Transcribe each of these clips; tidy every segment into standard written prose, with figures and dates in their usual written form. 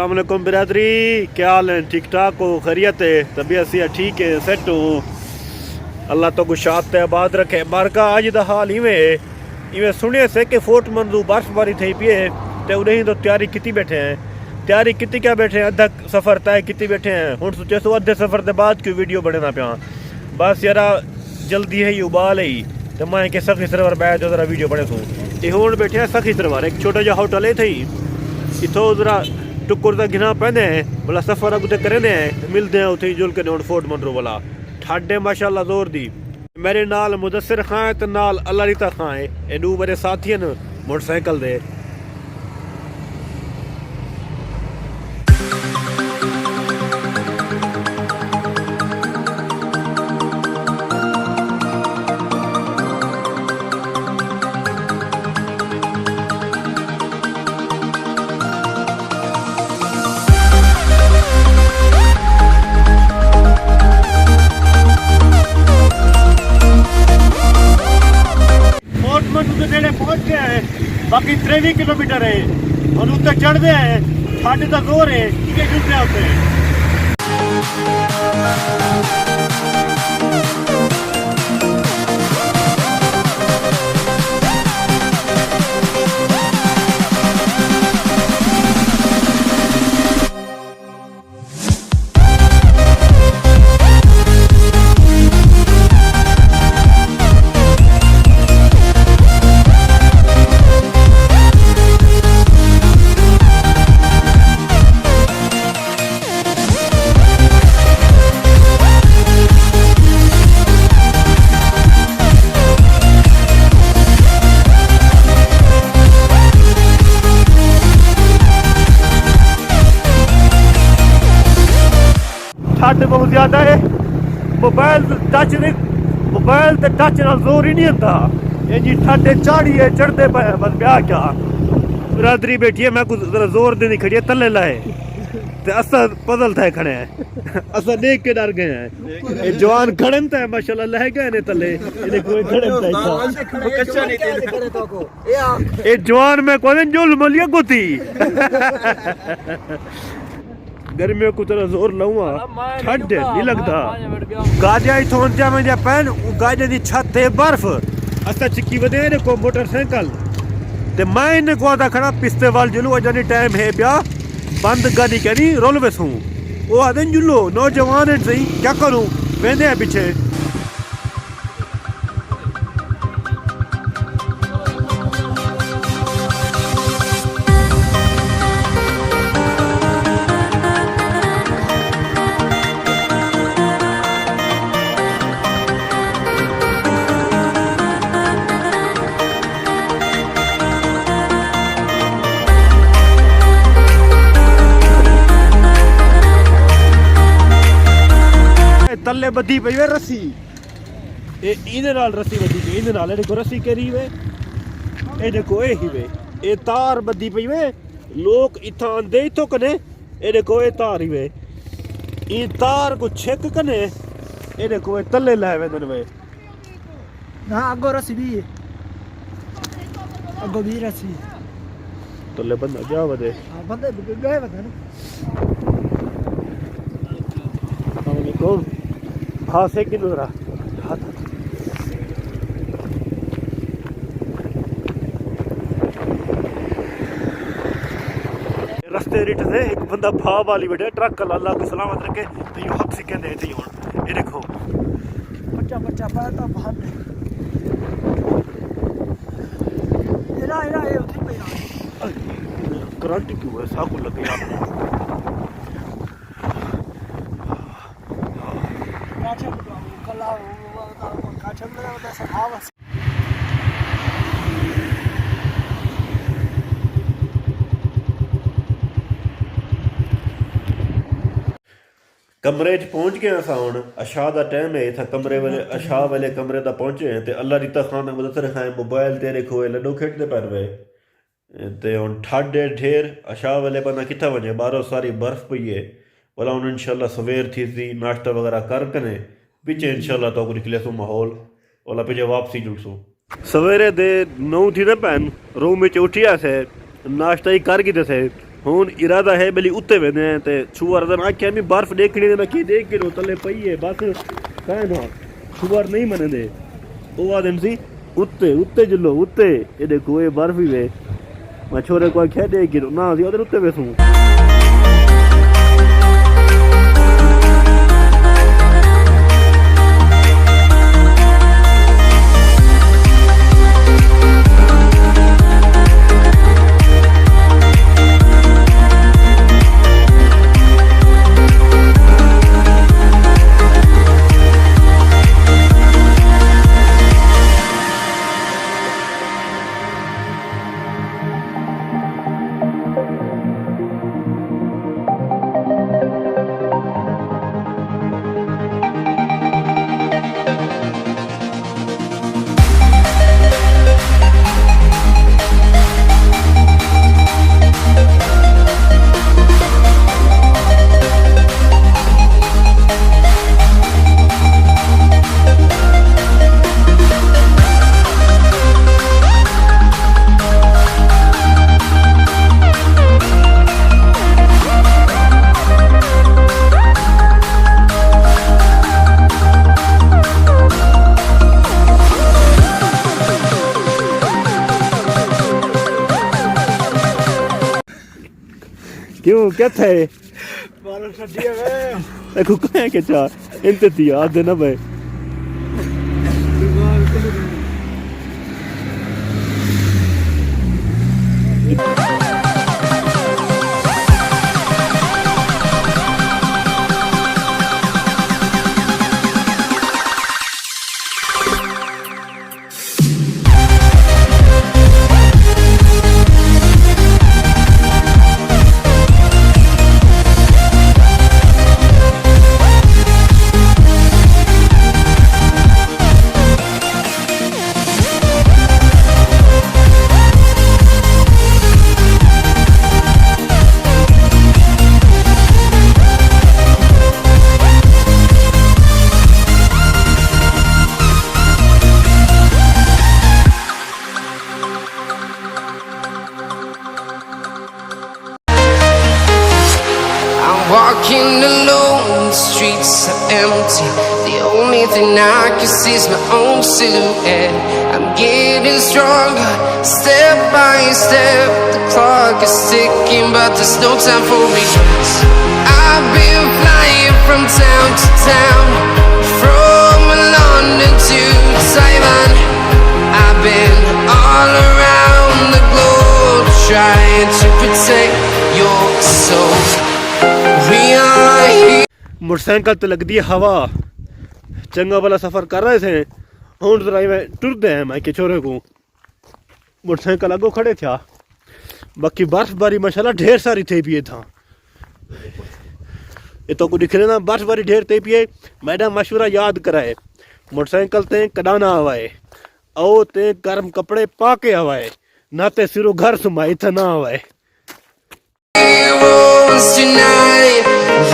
अस्सलाम वालेकुम बिरादरी, क्या हाल है? ठीक ठाक हो? खैरियत है? तबीयत सी ठीक है? सेट हो? अल्लाह तो गुशात आबाद रखे। मारका अज दा हाल इवें सुने से कि फोर्ट मंजू बर्फबारी थी पी है तो उन्हें तो तैयारी की बैठे हैं। तैयारी की क्या बैठे हैं? अद्धा सफ़र तय की बैठे हैं। हुण सोचे सो अद्धे सफ़र के बाद क्यों वीडियो बने पिया। बस यार जल्दी है ही उबाल ही तो मैं कि सखी सरवर बैठ जरा वीडियो बने सूँ। ये हुण बैठे सखी सरवर एक छोटा जहा होटल है थी इतों जरा टुकुर का गिना पैंदे हैं बोला सफ़र अगते करें मिलते हैं उथे जुल के फोर्ट मंरो वाला ठाडे माशाल्लाह जोर दी। मेरे नाल मुदस्सिर खां है तो नाल अल्लाह रीता खां है। ये दो मेरे साथी हैं मोटरसाइकिल दे। पहुंच गए हैं, बाकी 23 किलोमीटर है और उत्ते चढ़ते हैं साढ़े तक जोर है कि जुट रहे होते हैं। बहुत ज्यादा है मोबाइल ते टच ना जोर ही नहीं आता। ये जी ठाडे चाड़ी है चढ़ते पे बस ब्याह क्या बिरादरी बैठी है। मैं कुछ जरा जोर देनी खड़ी है तले लाए ते असा पजल थे खड़े हैं। असा देख के डर गए हैं। ये जवान खड़न थे माशाल्लाह लह गए ने तले ये कोई खड़न थे कच्चा नहीं थे। ये जवान में कोई जुल मलिया को थी गर्मियों को तरह जोर लाऊंगा ठंड नहीं लगता। गाजा इथों में जा पैन गाजा दी छत है बर्फ असा चिक्की वदे ने को मोटरसाइकिल ते मैं ने को दा खड़ा पिस्ते वाल जुलू अजानी टाइम है ब्या बंद गाड़ी करी रोलवे सू ओ आदन जुलो नौजवान है सही क्या करूं वेंदे पीछे। तले बधी पई वे रस्सी इहदे नाल रस्सी बधी पई इहदे नाल देखो रस्सी करी वे ए देखो ए ही वे ए तार बधी पई वे लोग इथां आंदे इथों कने ए देखो ए तार ही वे ई तार को छेक कने ए देखो ए तले लाए वेंदन वे ना अगो रस्सी भी अगो भी रस्सी तले बंदा क्या वदे बंदे गए वदे ना कौन हाँ से किलो रहा रस्ते रिट से एक बंदा भाव वाली बैठे ट्रक अल्लाह को सलामत रखे तो यू हक सिक्के दे थी हुन ये देखो बच्चा बच्चा पाता बाहर एरा एरा ए उठी पे करंट क्यों है साकू लग गया। कमरे च पहुंच गए अस हुण अशा का टाइम है इतना कमरे वाले अशा वाले कमरे तक पहुंचे हैं तो अल्लाह रीता खान मुदस्सिर खान मोबाइल तेरे खोए लड्डू खेडते पैन वे तो हुण ठाडे ढेर अशा वाले बंदा कितना वजे बाहरों सारी बर्फ पई है भला हुण इंशाल्लाह सवेर थी सी नाश्ता वगैरह कर कने पीछे इंशाल्लाह तो निकले सो माहौल ओला पीछे वापसी जुड़सू सवेरे दे 9 थी ना भैन रूम में उठिया से नाश्ता ही कर गए थे हुन इरादा है भली उत्ते वेंदे हैं ते छुआर दा आख्या मैं बर्फ देखनी ते मैं की देख के तले पई है बस काहे ना छुआर नहीं मनदे ओ आदम सी उत्ते उत्ते जलो उत्ते ये देखो ये बर्फ ही वे मैं छोरे को आख्या देख के ना सी उधर उत्ते वेसू क्यों क्या थे बालर छड्डिया वे देखो कहे के चा इनते दिया दे ना भाई Walking alone, the streets are empty. The only thing I can see is my own silhouette. I'm getting stronger, step by step. The clock is ticking, but there's no time for regrets. I've been flying from town to town, from London to Taiwan. I've been all around the globe, trying to protect your soul. Motorcycle तो लगती है हवा चंगा वाला सफर कर रहे थे हूँ जरा टुरते हैं मैं के छोरे को मोटरसाइकिल अगो खड़े था बाकी बर्फबारी माशाल्लाह ढेर सारी थी पिए था ये तो कुछ दिख रहे ना बर्फबारी ढेर थी पिए मैडम मशवरा याद कराए मोटरसाइकिल ते कडाना हवाए ओ ते गर्म कपड़े पा के हवाए ना ते सिरो घर सुमाई था ना हवाए Tonight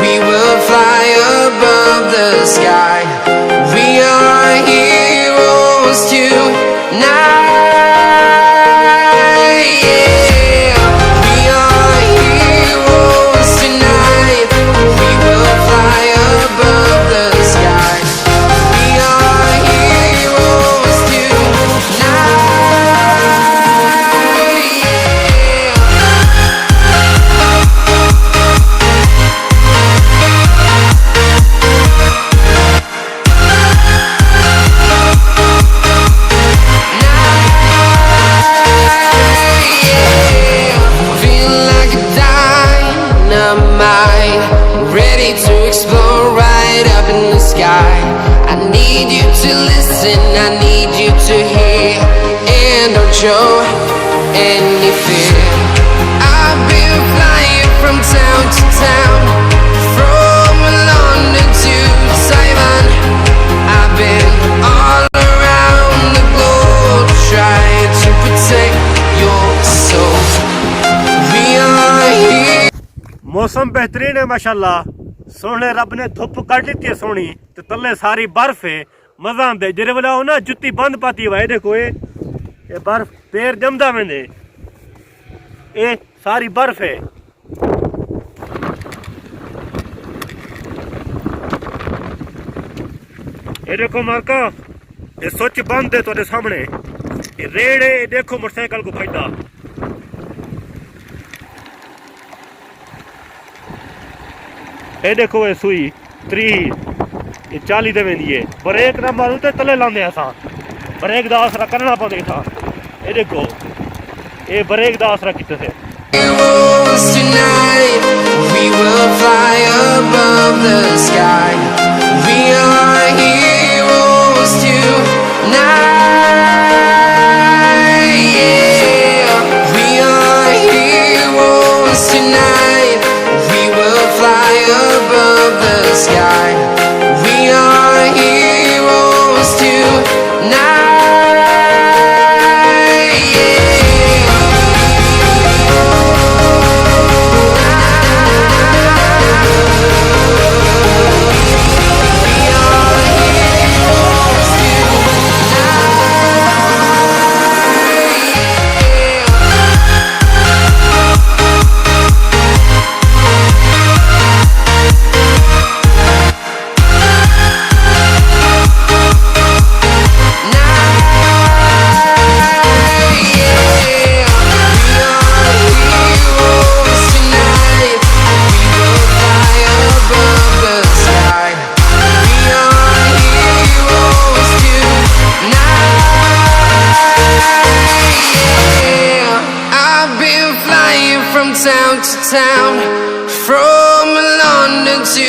we will fly above the sky. We are heroes tonight. Yeah, we are heroes tonight. We will fly above the sky. We are heroes tonight. I need you to hear and don't show any fear. I've been flying from town to town, from London to Taiwan. I've been all around the globe, trying to protect your soul. We are here. मौसम बेहतरीन है माशाल्लाह सोने रब ने धुप cut ली है सोनी ते तले सारी बर्फ है मजा आंदे जेरे वाला हो ना जुत्ती बंद पाती हुआ देखो ये बर्फ पैर जमदा वेंदे ये सारी बर्फ है ये देखो मार्का, ये स्विच बंद है तुम्हारे सामने, ये रेड है, ये देखो मोटरसाइकिल को फायदा। ये देखो ये सुई 3 ये 40 दे वेंदी है, ब्रेक ना मारू ते तले लांदे असां, ब्रेक दा आसरा करना पौंदा था। ये देखो ये ब्रेक दा आसरा किते से। Heroes tonight, we will fly above the sky. We are heroes tonight. Yeah, we are heroes tonight. We will fly above the sky. We are heroes tonight. From town to town, from London to